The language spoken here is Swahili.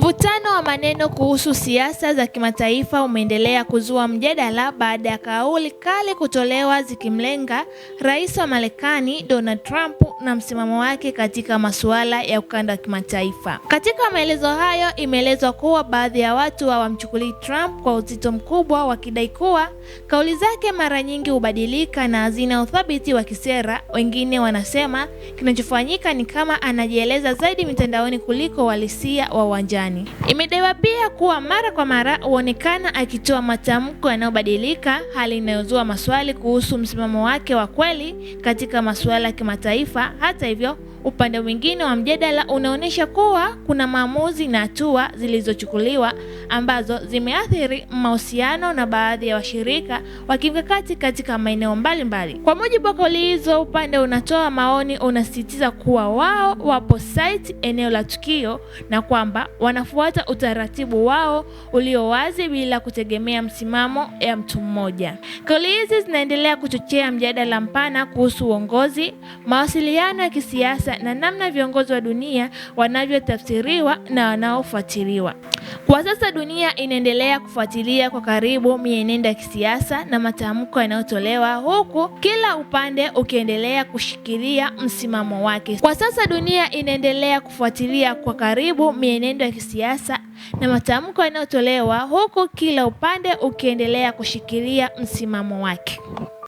Mvutano wa maneno kuhusu siasa za kimataifa umeendelea kuzua mjadala baada ya kauli kali kutolewa zikimlenga Rais wa Marekani Donald Trump na msimamo wake katika masuala ya ukanda wa kimataifa. Katika maelezo hayo imeelezwa kuwa baadhi ya watu hawamchukulii Trump kwa uzito mkubwa, wakidai kuwa kauli zake mara nyingi hubadilika na hazina uthabiti wa kisera. Wengine wanasema kinachofanyika ni kama anajieleza zaidi mitandaoni kuliko uhalisia wa uwanjani. Imedaiwa pia kuwa mara kwa mara huonekana akitoa matamko yanayobadilika, hali inayozua maswali kuhusu msimamo wake wa kweli katika masuala ya kimataifa. Hata hivyo, upande mwingine wa mjadala unaonyesha kuwa kuna maamuzi na hatua zilizochukuliwa ambazo zimeathiri mahusiano na baadhi ya washirika wa kimkakati katika maeneo mbalimbali. Kwa mujibu wa kauli hizo, upande unatoa maoni unasisitiza kuwa wao wapo site eneo la tukio na kwamba wanafuata utaratibu wao ulio wazi bila kutegemea msimamo ya mtu mmoja. Kauli hizi zinaendelea kuchochea mjadala mpana kuhusu uongozi, mawasiliano ya kisiasa na namna viongozi wa dunia wanavyotafsiriwa na wanaofuatiliwa. Kwa sasa dunia inaendelea kufuatilia kwa karibu mienendo ya kisiasa na matamko yanayotolewa, huku kila upande ukiendelea kushikilia msimamo wake.